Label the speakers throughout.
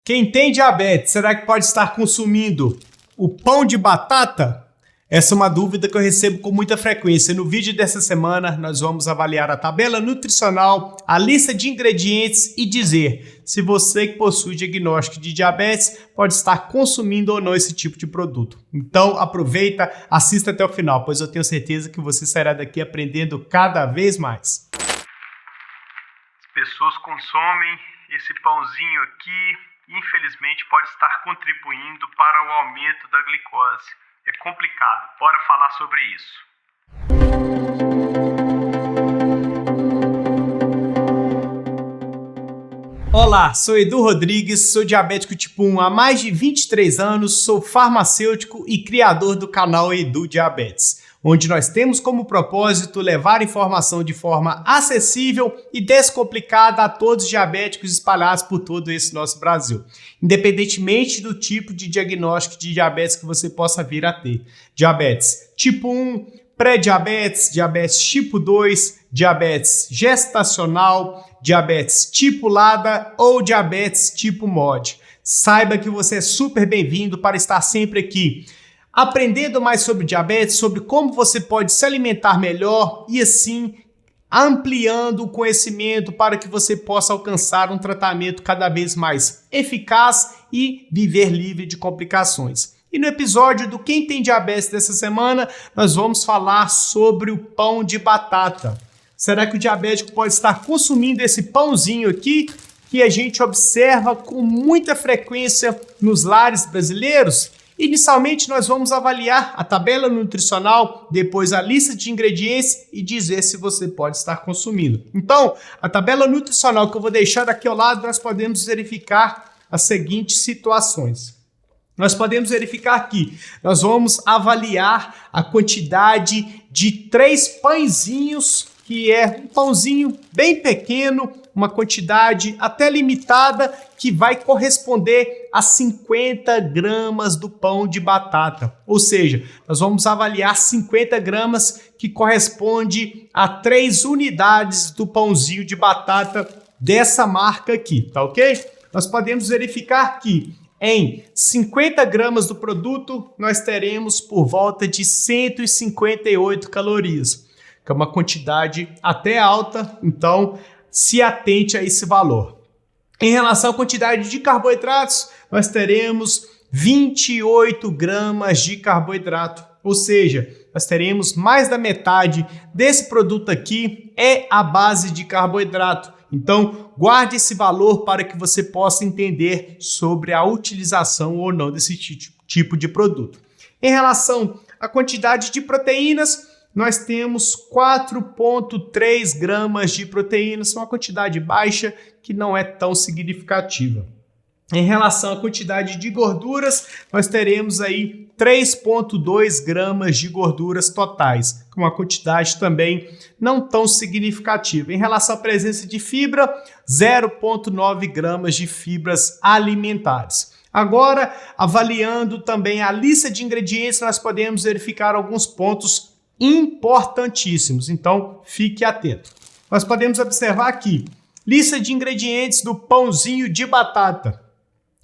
Speaker 1: Quem tem diabetes, será que pode estar consumindo o pão de batata? Essa é uma dúvida que eu recebo com muita frequência. No vídeo dessa semana, nós vamos avaliar a tabela nutricional, a lista de ingredientes e dizer se você que possui diagnóstico de diabetes pode estar consumindo ou não esse tipo de produto. Então, aproveita, assista até o final, pois eu tenho certeza que você sairá daqui aprendendo cada vez mais.
Speaker 2: As pessoas consomem esse pãozinho aqui, infelizmente pode estar contribuindo para o aumento da glicose. É complicado. Bora falar sobre isso.
Speaker 1: Olá, sou Edu Rodrigues, sou diabético tipo 1 há mais de 23 anos, sou farmacêutico e criador do canal Edu Diabetes, onde nós temos como propósito levar informação de forma acessível e descomplicada a todos os diabéticos espalhados por todo esse nosso Brasil, independentemente do tipo de diagnóstico de diabetes que você possa vir a ter. Diabetes tipo 1, pré-diabetes, diabetes tipo 2, diabetes gestacional, diabetes tipo LADA ou diabetes tipo MOD. Saiba que você é super bem-vindo para estar sempre aqui, aprendendo mais sobre diabetes, sobre como você pode se alimentar melhor e assim ampliando o conhecimento para que você possa alcançar um tratamento cada vez mais eficaz e viver livre de complicações. E no episódio do Quem Tem Diabetes dessa semana, nós vamos falar sobre o pão de batata. Será que o diabético pode estar consumindo esse pãozinho aqui que a gente observa com muita frequência nos lares brasileiros? Inicialmente, nós vamos avaliar a tabela nutricional, depois a lista de ingredientes e dizer se você pode estar consumindo. Então, a tabela nutricional que eu vou deixar aqui ao lado, nós podemos verificar as seguintes situações. Nós podemos verificar aqui, nós vamos avaliar a quantidade de 3 pãezinhos, que é um pãozinho bem pequeno, uma quantidade até limitada, que vai corresponder a 50 gramas do pão de batata. Ou seja, nós vamos avaliar 50 gramas, que corresponde a 3 unidades do pãozinho de batata dessa marca aqui, tá ok? Nós podemos verificar que em 50 gramas do produto, nós teremos por volta de 158 calorias, que é uma quantidade até alta, então se atente a esse valor. Em relação à quantidade de carboidratos, nós teremos 28 gramas de carboidrato, ou seja, nós teremos mais da metade desse produto aqui é a base de carboidrato. Então, guarde esse valor para que você possa entender sobre a utilização ou não desse tipo de produto. Em relação à quantidade de proteínas, nós temos 4,3 gramas de proteínas, uma quantidade baixa que não é tão significativa. Em relação à quantidade de gorduras, nós teremos aí 3,2 gramas de gorduras totais, com uma quantidade também não tão significativa. Em relação à presença de fibra, 0,9 gramas de fibras alimentares. Agora, avaliando também a lista de ingredientes, nós podemos verificar alguns pontos importantíssimos, então fique atento. Nós podemos observar aqui, lista de ingredientes do pãozinho de batata.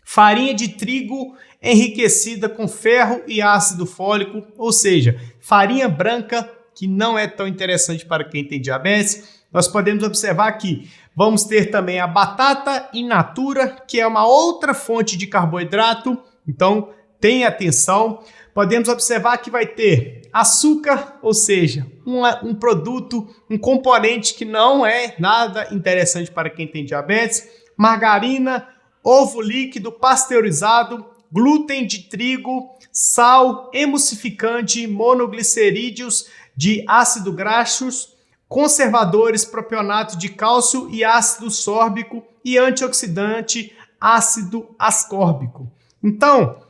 Speaker 1: Farinha de trigo enriquecida com ferro e ácido fólico, ou seja, farinha branca, que não é tão interessante para quem tem diabetes. Nós podemos observar aqui, vamos ter também a batata in natura, que é uma outra fonte de carboidrato, então tenha atenção. Podemos observar que vai ter açúcar, ou seja, um produto, um componente que não é nada interessante para quem tem diabetes, margarina, ovo líquido pasteurizado, glúten de trigo, sal, emulsificante, monoglicerídeos de ácido graxos, conservadores, propionato de cálcio e ácido sórbico e antioxidante, ácido ascórbico. Então,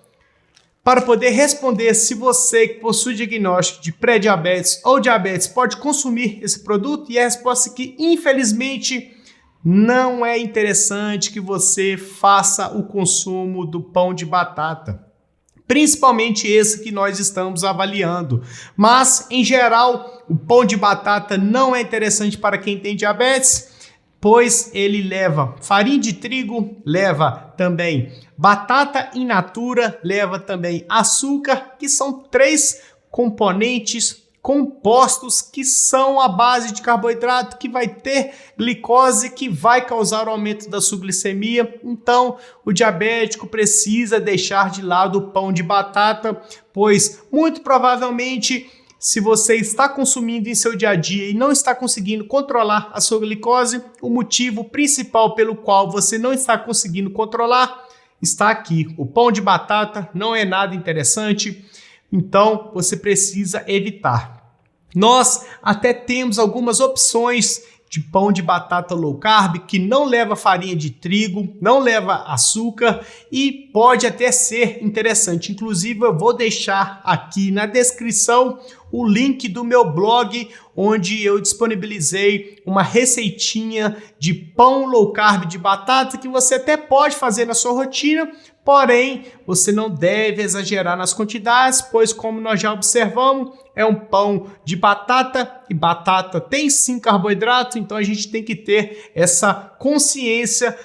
Speaker 1: para poder responder se você que possui diagnóstico de pré-diabetes ou diabetes pode consumir esse produto, e a resposta é que, infelizmente, não é interessante que você faça o consumo do pão de batata, principalmente esse que nós estamos avaliando. Mas, em geral, o pão de batata não é interessante para quem tem diabetes, pois ele leva farinha de trigo, leva também batata in natura, leva também açúcar, que são 3 componentes compostos que são a base de carboidrato, que vai ter glicose, que vai causar o aumento da sua glicemia. Então, o diabético precisa deixar de lado o pão de batata, pois muito provavelmente, se você está consumindo em seu dia a dia e não está conseguindo controlar a sua glicose, o motivo principal pelo qual você não está conseguindo controlar está aqui. O pão de batata não é nada interessante, então você precisa evitar. Nós até temos algumas opções de pão de batata low carb que não leva farinha de trigo, não leva açúcar e pode até ser interessante. Inclusive, eu vou deixar aqui na descrição o link do meu blog, onde eu disponibilizei uma receitinha de pão low carb de batata que você até pode fazer na sua rotina, porém, você não deve exagerar nas quantidades, pois como nós já observamos, é um pão de batata e batata tem sim carboidrato, então a gente tem que ter essa consciência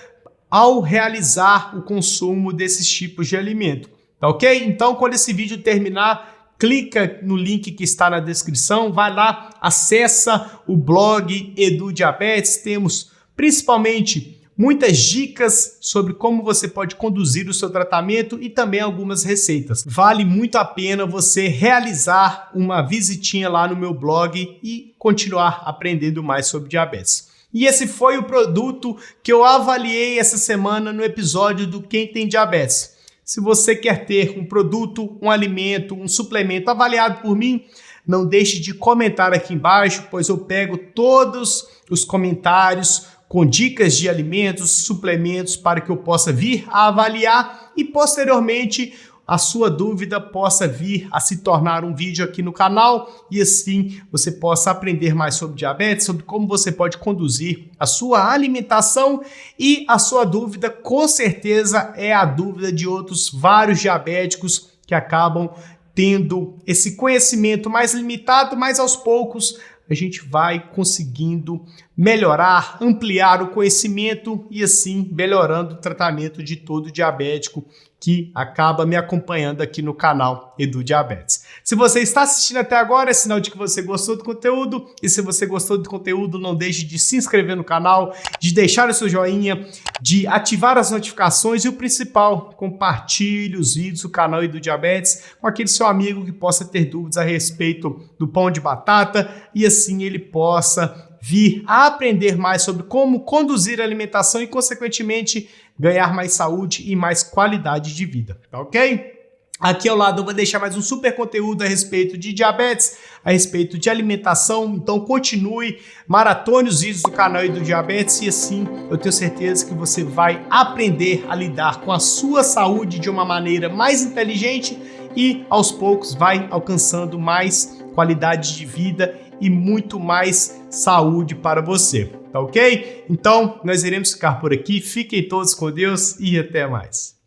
Speaker 1: ao realizar o consumo desses tipos de alimento, tá ok? Então, quando esse vídeo terminar, clica no link que está na descrição, vai lá, acessa o blog Edu Diabetes, temos principalmente muitas dicas sobre como você pode conduzir o seu tratamento e também algumas receitas. Vale muito a pena você realizar uma visitinha lá no meu blog e continuar aprendendo mais sobre diabetes. E esse foi o produto que eu avaliei essa semana no episódio do Quem Tem Diabetes. Se você quer ter um produto, um alimento, um suplemento avaliado por mim, não deixe de comentar aqui embaixo, pois eu pego todos os comentários com dicas de alimentos, suplementos para que eu possa vir a avaliar e posteriormente a sua dúvida possa vir a se tornar um vídeo aqui no canal e assim você possa aprender mais sobre diabetes, sobre como você pode conduzir a sua alimentação e a sua dúvida com certeza é a dúvida de outros vários diabéticos que acabam tendo esse conhecimento mais limitado, mas aos poucos a gente vai conseguindo melhorar, ampliar o conhecimento e assim melhorando o tratamento de todo diabético que acaba me acompanhando aqui no canal Edu Diabetes. Se você está assistindo até agora, é sinal de que você gostou do conteúdo e se você gostou do conteúdo, não deixe de se inscrever no canal, de deixar o seu joinha, de ativar as notificações e o principal, compartilhe os vídeos do canal Edu Diabetes com aquele seu amigo que possa ter dúvidas a respeito do pão de batata e assim ele possa vir a aprender mais sobre como conduzir a alimentação e, consequentemente, ganhar mais saúde e mais qualidade de vida, tá ok? Aqui ao lado eu vou deixar mais um super conteúdo a respeito de diabetes, a respeito de alimentação, então continue, maratone os vídeos do canal do Diabetes e assim eu tenho certeza que você vai aprender a lidar com a sua saúde de uma maneira mais inteligente e aos poucos vai alcançando mais qualidade de vida e muito mais saúde para você, tá ok? Então, nós iremos ficar por aqui, fiquem todos com Deus e até mais.